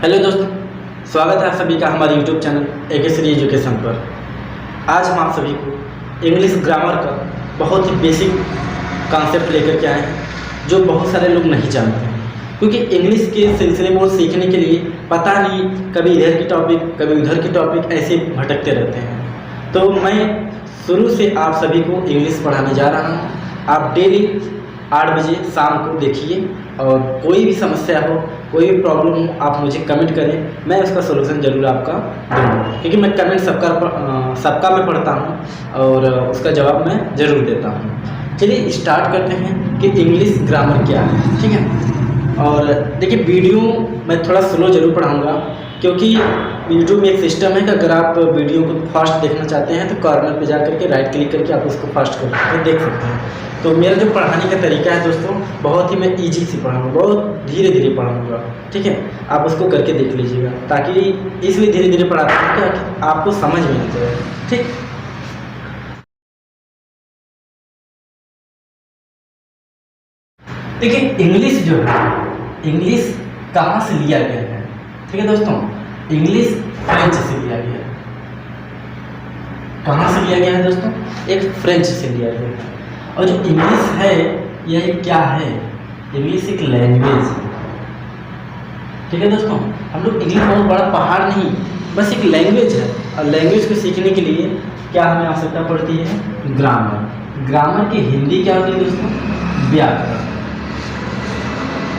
Hello दोस्तों, स्वागत है आप सभी का हमारे यूट्यूब चैनल एकेश्वरी एजुकेशन पर। आज हम आप सभी को इंग्लिश ग्रामर का बहुत ही बेसिक कॉन्सेप्ट लेकर के आए हैं जो बहुत सारे लोग नहीं जानते हैं, क्योंकि इंग्लिश के सिलसिले में सीखने के लिए पता नहीं कभी इधर की टॉपिक कभी उधर की टॉपिक ऐसे भटकते रहते हैं। तो मैं शुरू से आप सभी को इंग्लिश पढ़ाने जा रहा हूँ। आप डेली 8 बजे शाम को देखिए और कोई भी समस्या हो, कोई भी प्रॉब्लम हो, आप मुझे कमेंट करें, मैं उसका सोल्यूशन ज़रूर आपका दूँगा, क्योंकि मैं कमेंट सबका मैं पढ़ता हूँ और उसका जवाब मैं ज़रूर देता हूँ। चलिए स्टार्ट करते हैं कि इंग्लिश ग्रामर क्या है, ठीक है। और देखिए वीडियो मैं थोड़ा स्लो ज़रूर पढ़ाऊँगा, क्योंकि यूट्यूब में एक सिस्टम है कि अगर आप वीडियो को फास्ट देखना चाहते हैं तो कॉर्नर पे जा करके राइट क्लिक करके आप उसको फास्ट करके देख सकते हैं। तो मेरा जो पढ़ाने का तरीका है दोस्तों, बहुत ही मैं इजी से पढ़ाऊँगा, बहुत धीरे धीरे पढ़ाऊँगा, ठीक है। आप उसको करके देख लीजिएगा, ताकि इसलिए धीरे धीरे पढ़ाता हूँ कि आपको समझ में आ जाए, ठीक। देखिए इंग्लिश जो है, इंग्लिश कहाँ से लिया गया है, ठीक है दोस्तों। इंग्लिश फ्रेंच से लिया गया है। कहाँ से लिया गया है दोस्तों? एक फ्रेंच से लिया गया है। और जो इंग्लिश है यह क्या है? इंग्लिश एक लैंग्वेज है, ठीक है दोस्तों। हम लोग इंग्लिश बहुत बड़ा पहाड़ नहीं, बस एक लैंग्वेज है। और लैंग्वेज को सीखने के लिए क्या हमें आवश्यकता पड़ती है? ग्रामर। ग्रामर की हिंदी क्या होती है दोस्तों? व्याकरण।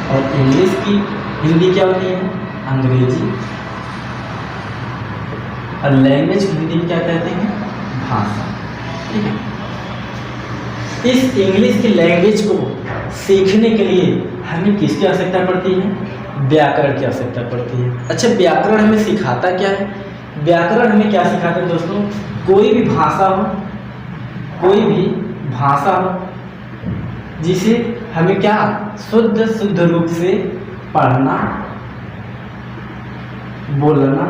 और इंग्लिश की हिंदी क्या होती है? अंग्रेजी। और लैंग्वेज की हिंदी में क्या कहते हैं? भाषा, ठीक है। इस इंग्लिश की लैंग्वेज को सीखने के लिए हमें किसकी आवश्यकता पड़ती है? व्याकरण की आवश्यकता पड़ती है। अच्छा, व्याकरण हमें सिखाता क्या है? व्याकरण हमें क्या सिखाता है दोस्तों? कोई भी भाषा हो, कोई भी भाषा हो जिसे हमें क्या शुद्ध रूप से पढ़ना, बोलना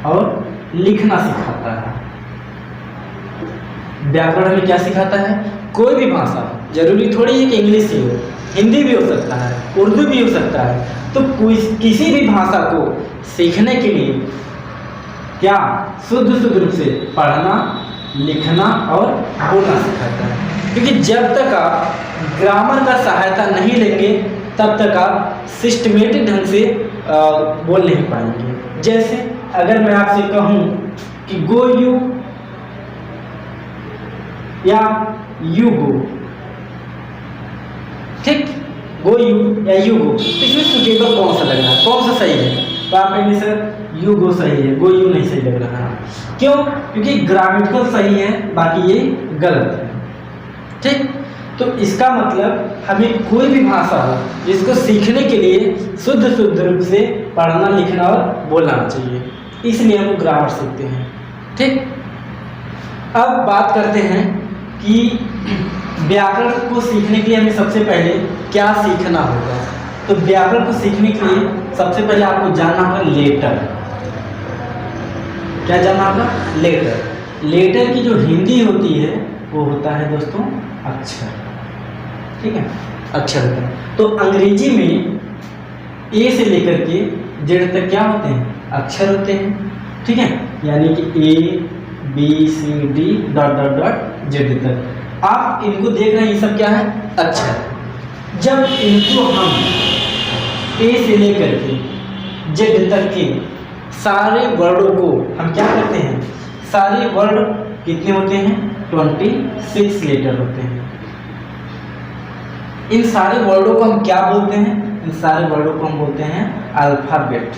और लिखना सिखाता है। व्याकरण हमें क्या सिखाता है? कोई भी भाषा, जरूरी थोड़ी है कि इंग्लिश ही हो, हिंदी भी हो सकता है, उर्दू भी हो सकता है। तो किसी भी भाषा को सीखने के लिए क्या शुद्ध रूप से पढ़ना, लिखना और बोलना सिखाता है। क्योंकि जब तक आप ग्रामर का सहायता नहीं लेंगे तब तक आप सिस्टमेटिक ढंग से बोल नहीं पाएंगे। जैसे अगर मैं आपसे कहूँ कि गो यू या यू गो, ठीक, गो यू या यू गो, तो इसमें सुटेबल कौन सा लग रहा है, कौन सा सही है? तो आप कहेंगे सर यू गो सही है, गो यू नहीं सही लग रहा है। क्यों? क्योंकि ग्रामेटिकल सही है, बाकी ये गलत है, ठीक। तो इसका मतलब हमें कोई भी भाषा हो जिसको सीखने के लिए शुद्ध रूप से पढ़ना, लिखना और बोलना चाहिए, इसलिए हम ग्रामर सीखते हैं, ठीक। अब बात करते हैं कि व्याकरण को सीखने के लिए हमें सबसे पहले क्या सीखना होगा। तो व्याकरण को सीखने के लिए सबसे पहले आपको जानना होगा लेटर। क्या जानना होगा? लेटर। लेटर की जो हिंदी होती है वो होता है दोस्तों अक्षर, ठीक है, अक्षर होता है। तो अंग्रेजी में ए से लेकर के जेड तक क्या होते हैं? अक्षर होते हैं, ठीक है। यानी कि A B C D dot dot dot Z तक आप इनको देख रहे हैं, ये सब क्या है? अक्षर। जब इनको हम ए से लेकर के जेड तक के सारे वर्डों को हम क्या करते हैं? सारे वर्ड कितने होते हैं? 26 लेटर होते हैं। इन सारे वर्डों को हम क्या बोलते हैं? इन सारे वर्डों को हम बोलते हैं अल्फाबेट,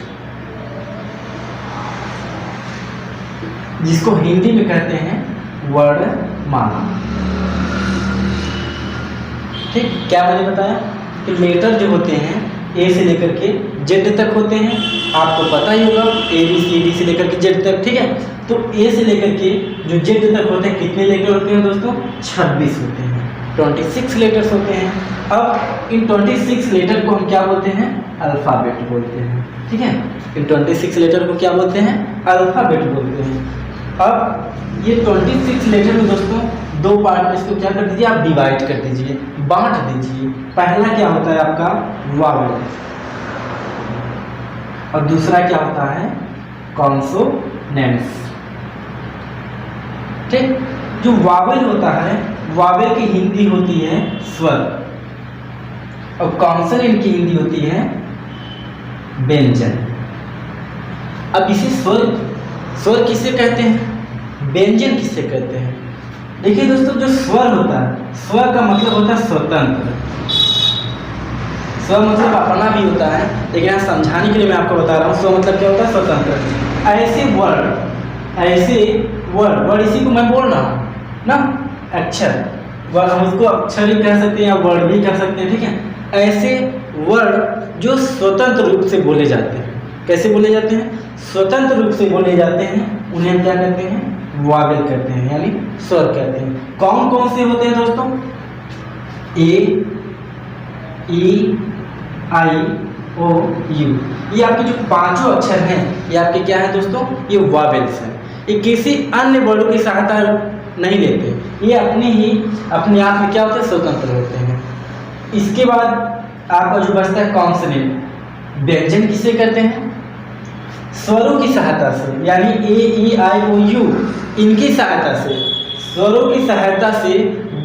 जिसको हिंदी में कहते हैं वर्णमाला, ठीक। क्या मैंने बताया कि लेटर जो होते हैं ए से लेकर के जेड तक होते हैं, आपको पता ही होगा, ए बी सी डी से लेकर के जेड तक, ठीक है। तो ए से लेकर के जो जेड तक होते हैं कितने लेटर होते हैं दोस्तों? 26 होते हैं, 26 लेटर्स होते हैं। अब इन 26 लेटर को हम क्या बोलते हैं? अल्फाबेट बोलते हैं, ठीक है। इन 26 लेटर को क्या बोलते हैं? अल्फाबेट बोलते हैं। अब ये 26 लेटर में दोस्तों दो पार्ट में इसको क्या कर दीजिए? आप डिवाइड कर दीजिए, बांट दीजिए। पहला क्या होता है आपका? वावेल, और दूसरा क्या होता है कॉन्सोनेंट्स। ठीक, जो वावेल होता है वावेल की हिंदी होती है स्वर और कॉन्सोनेंट की हिंदी होती है व्यंजन। अब इसे स्वर किसे कहते हैं, व्यंजन किसे कहते हैं? देखिए दोस्तों, जो स्वर होता है, स्वर का मतलब होता है स्वतंत्र। स्वर मतलब अपना भी होता है, लेकिन यहाँ समझाने के लिए मैं आपको बता रहा हूँ स्वर मतलब क्या होता है स्वतंत्र। ऐसे वर्ड इसी को मैं बोल रहा हूँ ना, अक्षर वर्ड, हम उसको अक्षर ही कह सकते हैं या वर्ड भी कह सकते हैं। ठीक है, ऐसे वर्ड जो स्वतंत्र रूप से बोले जाते हैं। कैसे बोले जाते हैं? स्वतंत्र रूप से बोले जाते हैं, उन्हें हम क्या कहते हैं? वावेल कहते हैं, यानी स्वर कहते हैं। कौन कौन से होते हैं दोस्तों? ए, ई, आई, ओ, यू, ये आपके जो पांचों अक्षर हैं ये आपके क्या है दोस्तों? ये वावेल्स हैं। ये किसी अन्य वर्डों की सहायता नहीं लेते, ये अपने आप में क्या होते हैं? स्वतंत्र होते हैं। इसके बाद आपका जो बचता है कॉन्सोनेंट। व्यंजन किसे कहते हैं? स्वरों की सहायता से, यानी ए, ई, आई, ओ, यू, इनकी सहायता से, स्वरों की सहायता से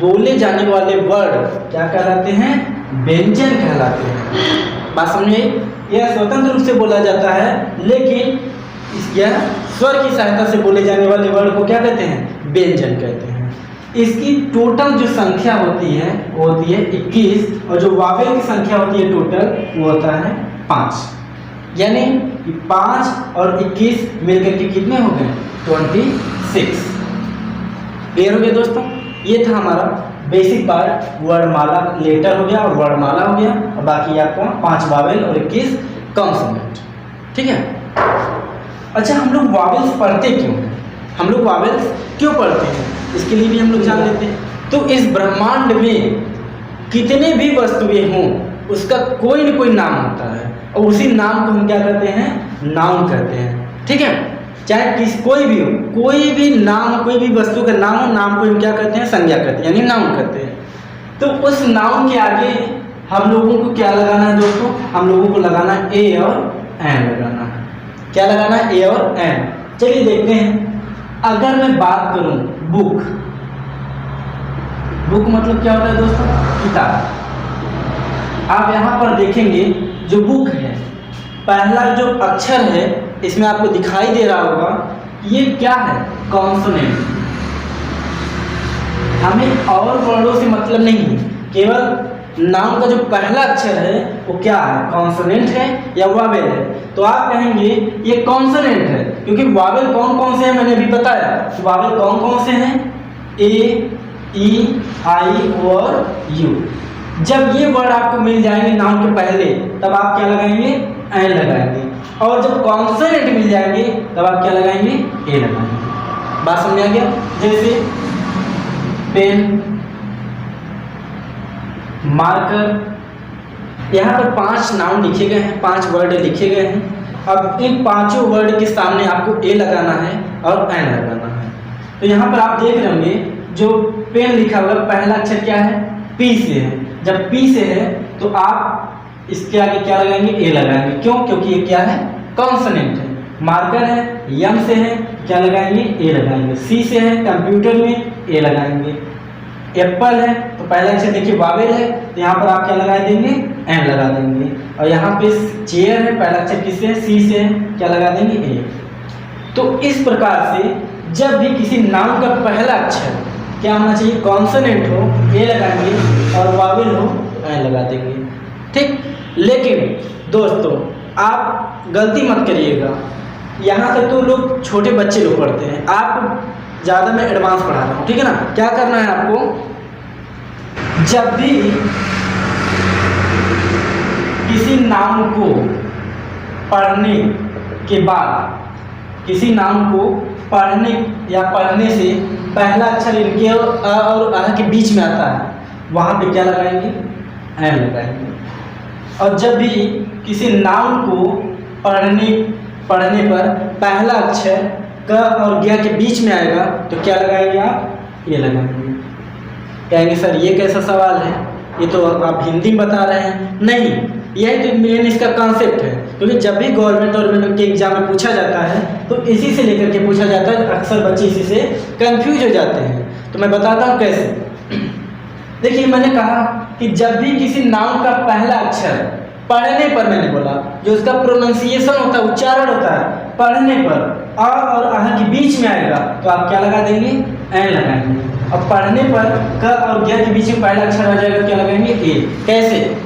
बोले जाने वाले वर्ड क्या कहलाते हैं? व्यंजन कहलाते हैं। बात समझिए, यह स्वतंत्र रूप से बोला जाता है, लेकिन यह स्वर की सहायता से बोले जाने वाले वर्ड को क्या कहते हैं? व्यंजन कहते हैं। इसकी टोटल जो संख्या होती है वो होती है 21, और जो वावेल की संख्या होती है टोटल वो होता है 5। यानी 5 और 21 मिलकर के कितने हो गए? 26। क्लियर हो गया दोस्तों? ये था हमारा बेसिक पार्ट, वर्णमाला, लेटर हो गया और वर्णमाला हो गया, और बाकी आपका 5 वावेल और 21 कॉन्सोनेंट। ठीक है। अच्छा, हम लोग वावेल्स पढ़ते क्यों हैं? हम लोग वावेल्स क्यों पढ़ते हैं इसके लिए भी हम लोग जान लेते हैं। तो इस ब्रह्मांड में कितने भी वस्तुएं हों उसका कोई न कोई नाम होता है, और उसी नाम को हम क्या करते हैं? नाउन कहते हैं। ठीक है, चाहे कोई भी हो, कोई भी नाम, कोई भी वस्तु का नाम हो, नाम को हम क्या करते हैं? संज्ञा करते हैं, यानी नाउन करते हैं। तो उस नाउन के आगे हम लोगों को क्या लगाना है दोस्तों? हम लोगों को लगाना है ए और एन लगाना है। क्या लगाना है? ए और एन। चलिए देखते हैं। अगर मैं बात करूं बुक मतलब क्या होता है दोस्तों? किताब। आप यहाँ पर देखेंगे जो बुक है, पहला जो अक्षर है इसमें आपको दिखाई दे रहा होगा, ये क्या है? कॉन्सोनेंट। हमें और वर्डों से मतलब नहीं है, केवल नाम का जो पहला अक्षर है वो क्या है? कॉन्सोनेंट है या वावेल है? तो आप कहेंगे ये कॉन्सोनेंट है, क्योंकि वावेल कौन कौन से हैं मैंने अभी बताया। तो वावेल कौन कौन से हैं? ए, ई, आई, ओ और यू। जब ये वर्ड आपको मिल जाएंगे नाउन के पहले, तब आप क्या लगाएंगे? एन लगाएंगे। और जब कॉन्सोनेंट मिल जाएंगे तब आप क्या लगाएंगे? ए लगाएंगे। बात समझ आ गया? जैसे पेन, मार्कर। यहाँ पर 5 नाउन लिखे गए हैं, 5 वर्ड लिखे गए हैं। अब इन 5 वर्ड के सामने आपको ए लगाना है और एन लगाना है। तो यहाँ पर आप देख रहे होंगे जो पेन लिखा हुआ पहला अक्षर क्या है? पी से है। जब पी से है तो आप इसके आगे क्या लगाएंगे? ए लगाएंगे। क्यों? क्योंकि ये क्या है? कॉन्सोनेंट है। मार्कर है, यम से है, क्या लगाएंगे? ए लगाएंगे। सी से है, कंप्यूटर में ए लगाएंगे। एप्पल है तो पहला अक्षर देखिए वावेल है, तो यहाँ पर आप क्या लगा देंगे? एन लगा देंगे। और यहाँ पे चेयर है, पहला अक्षर किससे है? सी से है, क्या लगा देंगे? ए। तो इस प्रकार से जब भी किसी नाउन का पहला अक्षर क्या होना चाहिए? कॉन्सोनेंट हो, ए लगाएंगे, और वावेल हो, एन लगा देंगे। ठीक। लेकिन दोस्तों आप गलती मत करिएगा, यहाँ तक तो लोग छोटे बच्चे लोग पढ़ते हैं, आप ज़्यादा मैं एडवांस पढ़ा रहा हूँ। ठीक है ना? क्या करना है आपको? जब भी किसी नाउन को पढ़ने के बाद, किसी नाउन को पढ़ने या पढ़ने से पहला अक्षर इनके और अ के बीच में आता है, वहाँ पे क्या लगाएंगे? एन लगाएंगे। और जब भी किसी नाउन को पढ़ने पर पहला अक्षर क और ग के बीच में आएगा तो क्या लगाएंगे आप? ये लगाएंगे। कहेंगे सर ये कैसा सवाल है, ये तो आप हिंदी में बता रहे हैं। नहीं, यही तो मेन इसका कॉन्सेप्ट है, क्योंकि जब भी गवर्नमेंट के एग्जाम में पूछा जाता है तो इसी से लेकर के पूछा जाता है। अक्सर बच्चे इसी से कंफ्यूज हो जाते हैं। तो मैं बताता हूँ कैसे। देखिए, मैंने कहा कि जब भी किसी नाउन का पहला अक्षर पढ़ने पर, मैंने बोला जो उसका प्रोनाउंसिएशन होता है, उच्चारण होता है, पढ़ने पर आ और आह के बीच में आएगा तो आप क्या लगा देंगे? एन लगाएंगे। और पढ़ने पर क और ग के बीच में पहला अक्षर आ जाएगा, क्या लगाएंगे? ए। कैसे?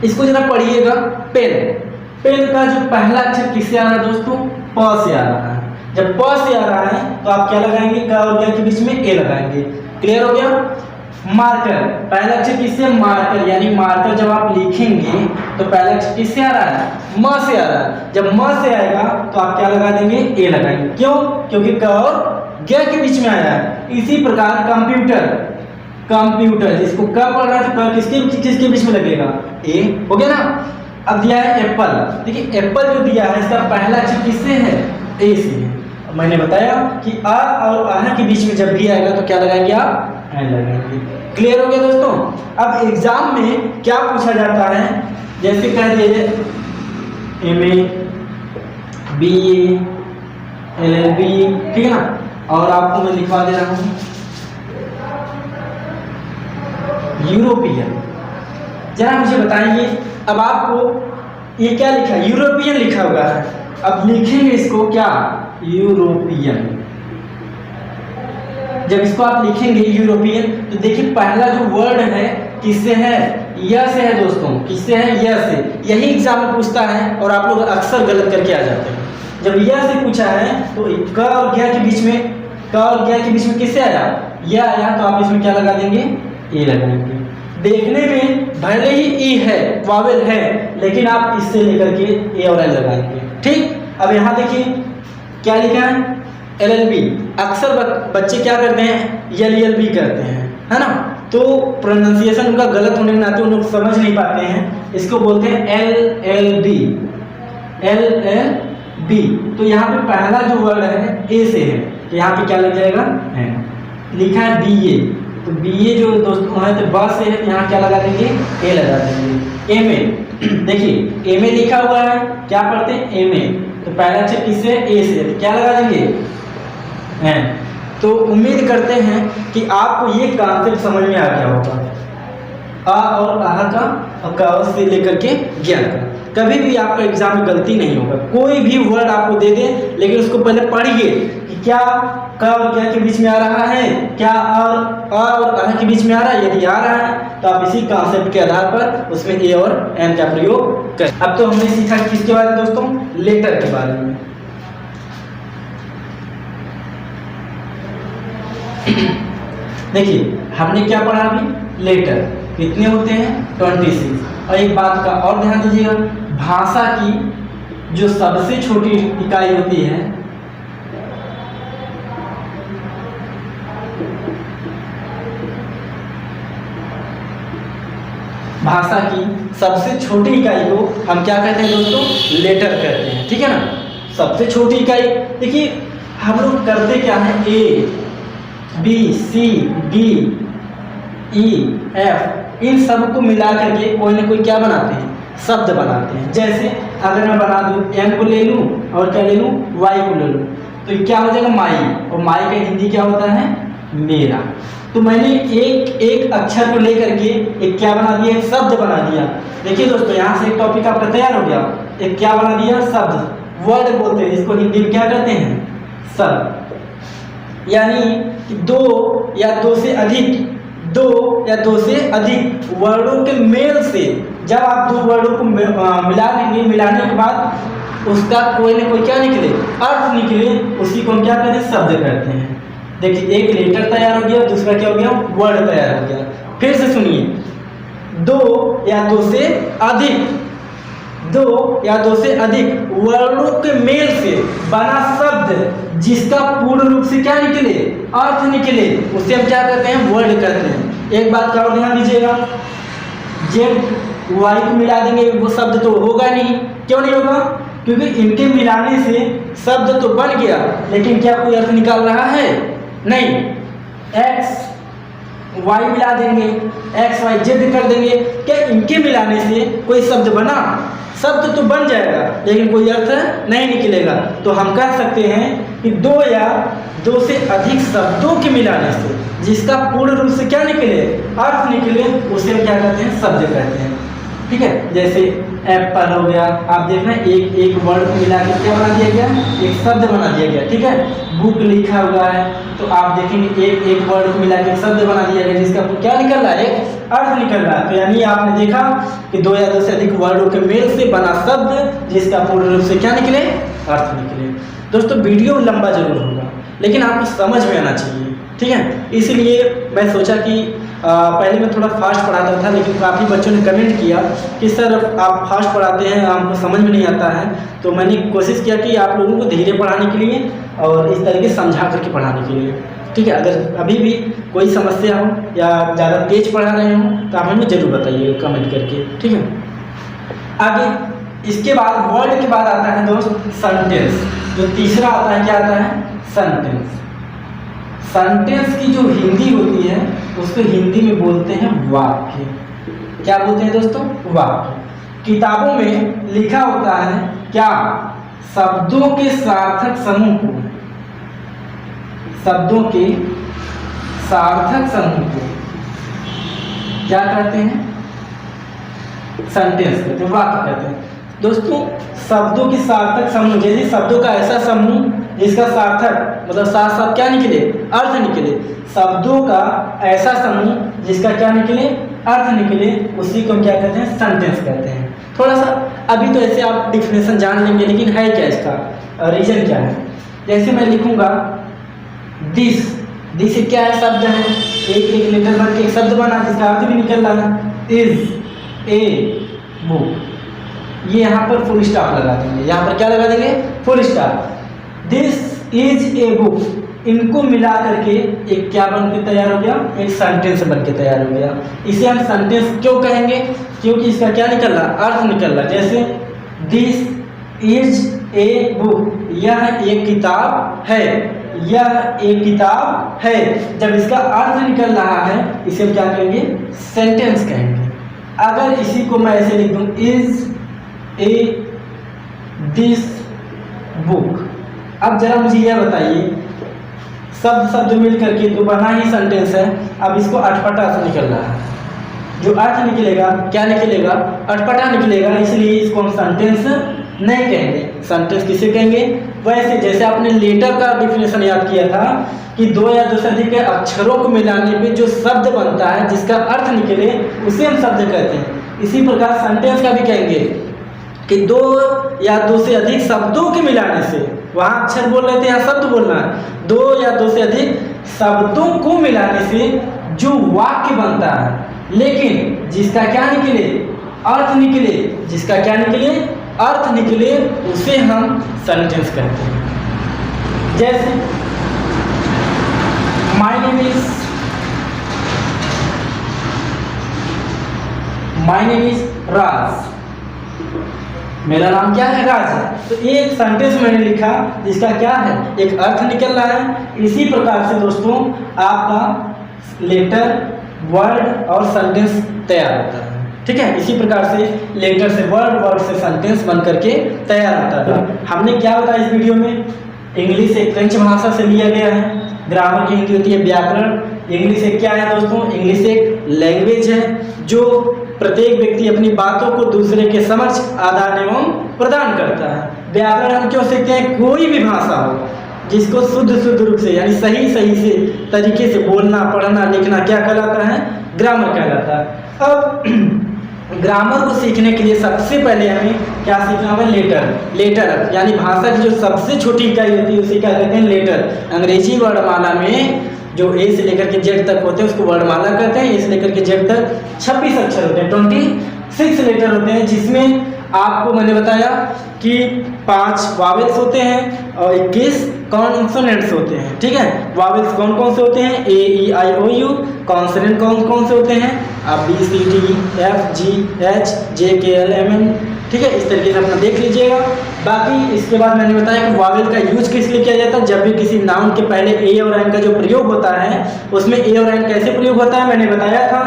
इसको जरा पढ़िएगा। पेन, पेन का जो पहला अक्षर किससे आ रहा है दोस्तों? प से आ रहा है। जब प से आ रहा है तो आप क्या लगाएंगे? क और ग के बीच में ए लगाएंगे। क्लियर हो गया? मार्कर, पहला अक्षर किससे? मार्कर, यानी मार्कर जब आप लिखेंगे तो पहला अक्षर किससे आ रहा है? म से आ रहा है। जब म से आएगा तो आप क्या लगा देंगे? ए लगाएंगे। क्यों? क्योंकि क और ग के बीच में आया है। इसी प्रकार कंप्यूटर, कंप्यूटर जिसको क पढ़ रहा है तो किसके किसके बीच में लगेगा? ए। हो गया ना? अब दिया है एप्पल। देखिए, एप्पल जो दिया है इसका पहला अक्षर किससे है? ए से है। मैंने बताया कि आ और आह के बीच में जब भी आएगा तो क्या लगाएंगे आप? एन लगाएंगे। क्लियर हो गया दोस्तों? अब एग्जाम में क्या पूछा जाता है, जैसे कह दिए MA, BA, LLB, ठीक है ना? और आपको मैं लिखवा दे रहा हूँ यूरोपियन। जरा मुझे बताइए, अब आपको ये क्या लिखा है? यूरोपियन लिखा हुआ है। अब लिखेंगे इसको क्या? यूरोपियन। जब इसको आप लिखेंगे यूरोपियन तो देखिए पहला जो वर्ड है किससे है? य से है दोस्तों। किससे है? य से। यही एग्जाम में पूछता है और आप लोग अक्सर गलत करके आ जाते हैं। जब य से पूछा है तो क और ग के बीच में, क और ग के बीच में किससे आया? य आया। तो आप इसमें क्या लगा देंगे? ए लगाएंगे। देखने में भले ही ई है, वावेल है, लेकिन आप इससे लेकर के ए और एल लगाएंगे। ठीक। अब यहाँ देखिए क्या लिखा है? LLB। अक्सर बच्चे क्या करते हैं? LLB करते हैं, है ना? तो प्रोनाउंसिएशन उनका गलत होने के नाते उन लोग समझ नहीं पाते हैं। इसको बोलते हैं LLB, LLB। तो यहाँ पे पहला जो वर्ड है ए से है, तो यहाँ पे क्या लग जाएगा? लिखा है BA, तो BA जो दोस्तों है तो ब से है, तो यहाँ क्या लगा देंगे? ए लगा देंगे। MA, देखिए MA लिखा हुआ है, क्या पढ़ते हैं? MA। तो पहला अक्षर किससे? ए से, तो क्या लगा देंगे? हैं। तो उम्मीद करते हैं कि आपको ये कॉन्सेप्ट समझ में आ गया होगा। आ और आह का और क से लेकर के ज्ञान का। कभी भी आपका एग्जाम में गलती नहीं होगा। कोई भी वर्ड आपको दे दे, लेकिन उसको पहले पढ़िए कि क्या क और क्या के बीच में आ रहा है, क्या आ और आह के बीच में आ रहा है। यदि आ रहा है तो आप इसी कॉन्सेप्ट के आधार पर उसमें ए और एन का प्रयोग करें। अब तो हमने सीखा किसके बारे में दोस्तों? लेटर के बारे में। देखिए हमने क्या पढ़ा अभी? लेटर कितने होते हैं? 26। और एक बात का और ध्यान दीजिएगा, भाषा की जो सबसे छोटी इकाई होती है भाषा की सबसे छोटी इकाई को हम क्या कहते हैं दोस्तों? लेटर कहते हैं। ठीक है ना? सबसे छोटी इकाई। देखिए हम लोग करते क्या है? A, B, C, D, E, F, इन सब को मिला करके कोई ना कोई क्या बनाते हैं? शब्द बनाते हैं। जैसे अगर मैं बना दूं M को ले लूं और क्या ले लूं? Y को ले लूं, तो ये क्या हो जाएगा? माई। और माई का हिंदी क्या होता है? मेरा। तो मैंने एक एक अक्षर को लेकर के एक क्या बना दिया? एक शब्द बना दिया। देखिए दोस्तों, यहाँ से एक टॉपिक आपका तैयार हो गया। एक क्या बना दिया? शब्द। वर्ड बोलते हैं इसको, हिंदी में क्या कहते हैं? शब्द। यानी दो या दो से अधिक वर्डों के मेल से जब आप दो वर्डों को मिला देंगे, मिलाने के बाद उसका कोई ना कोई क्या निकले? अर्थ निकले, उसी को हम क्या कहते हैं? शब्द कहते हैं। देखिए एक लेटर तैयार हो गया, दूसरा क्या हो गया? वर्ड तैयार हो गया। फिर से सुनिए, दो या दो से अधिक वर्णों के मेल से बना शब्द जिसका पूर्ण रूप से क्या निकले? अर्थ निकले, उसे हम क्या कहते हैं? वर्ड कहते हैं। एक बात का और ध्यान दीजिएगा, जब वाई को मिला देंगे वो शब्द तो होगा नहीं। क्यों नहीं होगा? क्योंकि इनके मिलाने से शब्द तो बन गया, लेकिन क्या कोई अर्थ निकाल रहा है? नहीं। एक्स वाई मिला देंगे, एक्स वाई जेड कर देंगे, क्या इनके मिलाने से कोई शब्द बना? शब्द तो बन जाएगा लेकिन कोई अर्थ नहीं निकलेगा। तो हम कह सकते हैं कि दो या दो से अधिक शब्दों के मिलाने से जिसका पूर्ण रूप से क्या निकले, अर्थ निकले, उसे हम क्या कहते हैं? शब्द कहते हैं। ठीक है, जैसे एप्पल हो गया, आप देखना एक वर्ड को मिला के क्या बना दिया गया? एक शब्द बना दिया गया। ठीक है, बुक लिखा हुआ है तो आप देखेंगे एक वर्ड को मिला के एक शब्द बना दिया गया जिसका क्या निकल रहा है? एक अर्थ निकल रहा है। तो यानी आपने देखा कि दो या दो से अधिक वर्डों के मेल से बना शब्द जिसका पूर्ण रूप से क्या निकले? अर्थ निकले। दोस्तों वीडियो लंबा जरूर होगा लेकिन आपको समझ में आना चाहिए। ठीक है, इसलिए मैं सोचा कि पहले मैं थोड़ा फास्ट पढ़ाता था लेकिन काफ़ी बच्चों ने कमेंट किया कि सर आप फास्ट पढ़ाते हैं, हमको समझ में नहीं आता है। तो मैंने कोशिश किया कि आप लोगों को धीरे पढ़ाने के लिए और इस तरीके से समझा करके पढ़ाने के लिए। ठीक है, अगर अभी भी कोई समस्या हो या ज़्यादा तेज पढ़ा रहे हो तो आप हमें ज़रूर बताइए कमेंट करके। ठीक है, आगे इसके बाद वर्ड के बाद आता है दोस्त सेंटेंस। जो तीसरा आता है क्या आता है? सेंटेंस। सेंटेंस की जो हिंदी होती है उसको हिंदी में बोलते हैं वाक्य। क्या बोलते हैं दोस्तों? वाक्य। किताबों में लिखा होता है क्या? शब्दों के सार्थक समूह को, शब्दों के सार्थक समूह को क्या कहते हैं? सेंटेंस कहते हैं, वाक्य कहते हैं। दोस्तों शब्दों की सार्थक समूह, जैसे शब्दों का ऐसा समूह जिसका सार्थक मतलब साथ साथ क्या निकले? अर्थ निकले। शब्दों का ऐसा समूह जिसका क्या निकले? अर्थ निकले, उसी को हम क्या कहते हैं? सेंटेंस कहते हैं। थोड़ा सा अभी तो ऐसे आप डिफिनेशन जान लेंगे लेकिन है क्या इसका रीजन क्या है? जैसे मैं लिखूंगा दिस, दिस क्या है? शब्द है, एक लेटर बन के एक शब्द बना जिसका अर्थ भी निकल रहा है। इज ए बुक, ये यहाँ पर फुल स्टॉप लगा देंगे। यहाँ पर क्या लगा देंगे? Full stop. This is a book, इनको मिला करके एक क्या बन के तैयार हो गया? एक सेंटेंस बन के तैयार हो गया। इसे हम सेंटेंस क्यों कहेंगे? क्योंकि इसका क्या निकल रहा? अर्थ निकल रहा। जैसे दिस इज ए बुक, यह एक किताब है, यह एक किताब है। जब इसका अर्थ निकल रहा है इसे हम क्या कहेंगे? सेंटेंस कहेंगे। अगर इसी को मैं ऐसे लिख दूं इज ए दिस बुक, अब जरा मुझे यह बताइए शब्द शब्द मिल करके तो बना ही सेंटेंस है। अब इसको अटपटा अर्थ निकल रहा है, जो अर्थ निकलेगा क्या निकलेगा? अटपटा निकलेगा, इसलिए इसको हम सेंटेंस नहीं कहेंगे। सेंटेंस किसे कहेंगे? वैसे जैसे आपने लेटर का डिफिनेशन याद किया था कि दो या दो से अधिक अक्षरों को मिलाने पे जो शब्द बनता है जिसका अर्थ निकले उसे हम शब्द कहते हैं। इसी प्रकार सेंटेंस का भी कहेंगे कि दो या दो से अधिक शब्दों के मिलाने से, वहाँ अक्षर बोल रहे थे यहाँ शब्द बोलना है, दो या दो से अधिक शब्दों को मिलाने से जो वाक्य बनता है लेकिन जिसका क्या निकले? अर्थ निकले, जिसका क्या निकले? अर्थ निकले, उसे हम सेंटेंस कहते हैं। जैसे माय नेम इज राज, मेरा नाम क्या है? राज है। तो एक सेंटेंस मैंने लिखा जिसका क्या है? एक अर्थ निकल रहा है। इसी प्रकार से दोस्तों आपका लेटर, वर्ड और सेंटेंस तैयार होता है। ठीक है, इसी प्रकार से लेटर से वर्ड, वर्ड से सेंटेंस बन करके तैयार होता है। हमने क्या बताया इस वीडियो में? इंग्लिश एक फ्रेंच भाषा से लिया गया है। ग्रामर की हिंदी होती है व्याकरण। इंग्लिश एक क्या है दोस्तों? इंग्लिश एक लैंग्वेज है जो प्रत्येक व्यक्ति अपनी बातों को दूसरे के समक्ष आदान एवं प्रदान करता है। व्याकरण हम क्यों सीखते हैं? कोई भी भाषा हो जिसको शुद्ध रूप से यानी सही से तरीके से बोलना, पढ़ना, लिखना क्या कहलाता है? ग्रामर कहलाता है। अब ग्रामर को सीखने के लिए सबसे पहले हमें क्या सीखना होगा? लेटर यानी भाषा की जो सबसे छोटी इकाई होती है उसे क्या कहते हैं? लेटर। अंग्रेजी वर्णमाला में जो ए से लेकर के जेड तक होते हैं उसको वर्णमाला कहते हैं। ए से लेकर के जेड तक 26 अक्षर होते हैं, 26 लेटर होते हैं, जिसमें आपको मैंने बताया कि 5 वावेल्स होते हैं और 21 कॉन्सोनेंट्स होते हैं। ठीक है, वावेल्स कौन कौन से होते हैं? ए ई आई ओ यू। कॉन्सोनेंट कौन कौन से होते हैं? अब B C D F G H J K L M N. ठीक ठीक है, इस तरीके से अपना देख लीजिएगा। बाकी इसके बाद मैंने बताया कि वावेल का यूज किस लिए किया जाता है। जब भी किसी नाउन के पहले ए और एन का जो प्रयोग होता है उसमें ए और एन कैसे प्रयोग होता है मैंने बताया था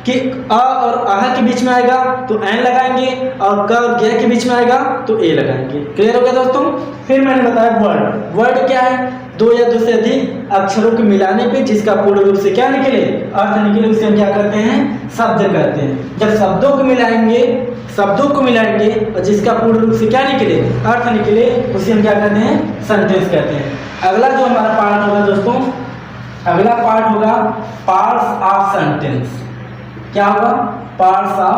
कि अ और आह के बीच में आएगा तो एन लगाएंगे और क और ग के बीच में आएगा तो ए लगाएंगे। क्लियर हो गया दोस्तों। फिर मैंने बताया वर्ड। वर्ड क्या है, दो या दो से अधिक अक्षरों के मिलाने पे जिसका पूर्ण रूप से क्या निकले, अर्थ निकले, उसे हम क्या करते हैं, शब्द कहते हैं। जब शब्दों को मिलाएंगे और जिसका पूर्ण रूप से क्या निकले, अर्थ निकले, उसे हम क्या कहते हैं, सेंटेंस कहते हैं। अगला जो हमारा पार्ट होगा दोस्तों, अगला पार्ट होगा पार्ट्स ऑफ सेंटेंस। क्या होगा, पार्ट्स ऑफ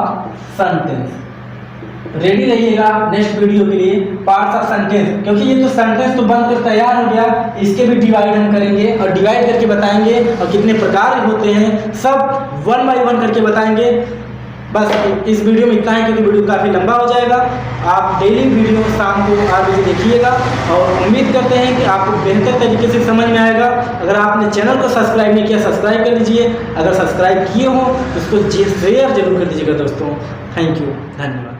सेंटेंस। रेडी रहिएगा नेक्स्ट वीडियो के लिए, पार्ट्स ऑफ सेंटेंस, क्योंकि ये तो सेंटेंस तो बनकर तैयार हो गया, इसके भी डिवाइड हम करेंगे और डिवाइड करके बताएंगे और कितने प्रकार होते हैं सब 1 बाय 1 करके बताएंगे। बस इस वीडियो में इतना ही, क्योंकि वीडियो काफ़ी लंबा हो जाएगा। आप डेली वीडियो शाम को 8 बजे देखिएगा और उम्मीद करते हैं कि आपको बेहतर तरीके से समझ में आएगा। अगर आपने चैनल को सब्सक्राइब नहीं किया, सब्सक्राइब कर लीजिए। अगर सब्सक्राइब किए हो तो उसको शेयर जरूर कर दीजिएगा दोस्तों। थैंक यू, धन्यवाद।